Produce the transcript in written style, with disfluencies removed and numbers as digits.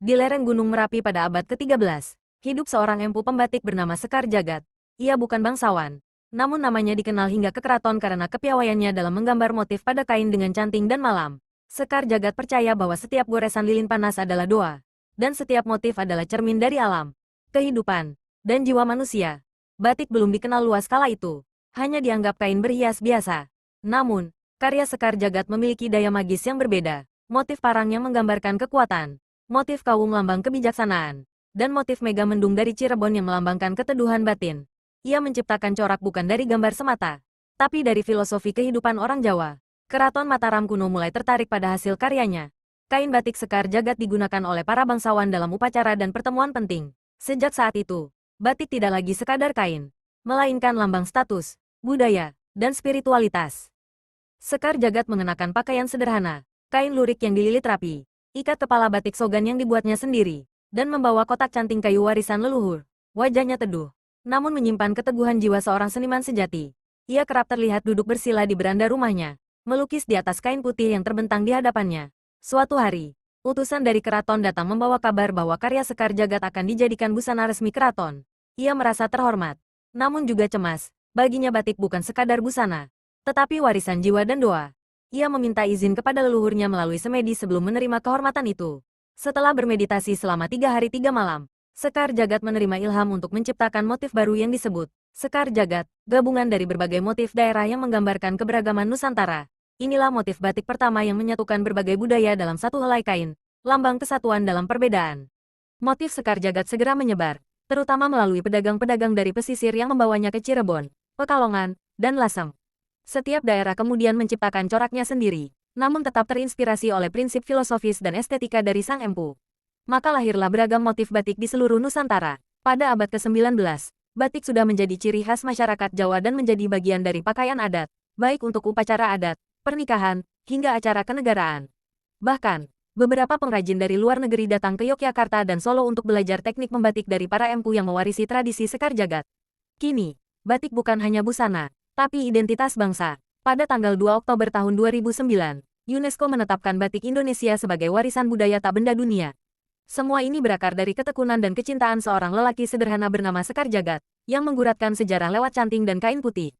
Di lereng Gunung Merapi pada abad ke-13, hidup seorang empu pembatik bernama Sekar Jagat. Ia bukan bangsawan, namun namanya dikenal hingga ke keraton karena kepiawaiannya dalam menggambar motif pada kain dengan cantik dan malam. Sekar Jagat percaya bahwa setiap goresan lilin panas adalah doa, dan setiap motif adalah cermin dari alam, kehidupan, dan jiwa manusia. Batik belum dikenal luas kala itu, hanya dianggap kain berhias biasa. Namun, karya Sekar Jagat memiliki daya magis yang berbeda. Motif parang yang menggambarkan kekuatan, motif kawung lambang kebijaksanaan, dan motif mega mendung dari Cirebon yang melambangkan keteduhan batin. Ia menciptakan corak bukan dari gambar semata, tapi dari filosofi kehidupan orang Jawa. Keraton Mataram kuno mulai tertarik pada hasil karyanya. Kain batik Sekar Jagat digunakan oleh para bangsawan dalam upacara dan pertemuan penting. Sejak saat itu, batik tidak lagi sekadar kain, melainkan lambang status, budaya, dan spiritualitas. Sekar Jagat mengenakan pakaian sederhana, kain lurik yang dililit rapi, ikat kepala batik sogan yang dibuatnya sendiri, dan membawa kotak canting kayu warisan leluhur. Wajahnya teduh, namun menyimpan keteguhan jiwa seorang seniman sejati. Ia kerap terlihat duduk bersila di beranda rumahnya, melukis di atas kain putih yang terbentang di hadapannya. Suatu hari, utusan dari keraton datang membawa kabar bahwa karya Sekar Jagat akan dijadikan busana resmi keraton. Ia merasa terhormat, namun juga cemas. Baginya batik bukan sekadar busana, tetapi warisan jiwa dan doa. Ia meminta izin kepada leluhurnya melalui semedi sebelum menerima kehormatan itu. Setelah bermeditasi selama 3 hari 3 malam, Sekar Jagat menerima ilham untuk menciptakan motif baru yang disebut Sekar Jagat, gabungan dari berbagai motif daerah yang menggambarkan keberagaman Nusantara. Inilah motif batik pertama yang menyatukan berbagai budaya dalam satu helai kain, lambang kesatuan dalam perbedaan. Motif Sekar Jagat segera menyebar, terutama melalui pedagang-pedagang dari pesisir yang membawanya ke Cirebon, Pekalongan, dan Lasem. Setiap daerah kemudian menciptakan coraknya sendiri, namun tetap terinspirasi oleh prinsip filosofis dan estetika dari sang empu. Maka lahirlah beragam motif batik di seluruh Nusantara. Pada abad ke-19, batik sudah menjadi ciri khas masyarakat Jawa dan menjadi bagian dari pakaian adat, baik untuk upacara adat, pernikahan, hingga acara kenegaraan. Bahkan, beberapa pengrajin dari luar negeri datang ke Yogyakarta dan Solo untuk belajar teknik membatik dari para empu yang mewarisi tradisi Sekar Jagat. Kini, batik bukan hanya busana, tapi identitas bangsa. Pada tanggal 2 Oktober tahun 2009, UNESCO menetapkan batik Indonesia sebagai warisan budaya tak benda dunia. Semua ini berakar dari ketekunan dan kecintaan seorang lelaki sederhana bernama Sekar Jagat, yang mengguratkan sejarah lewat canting dan kain putih.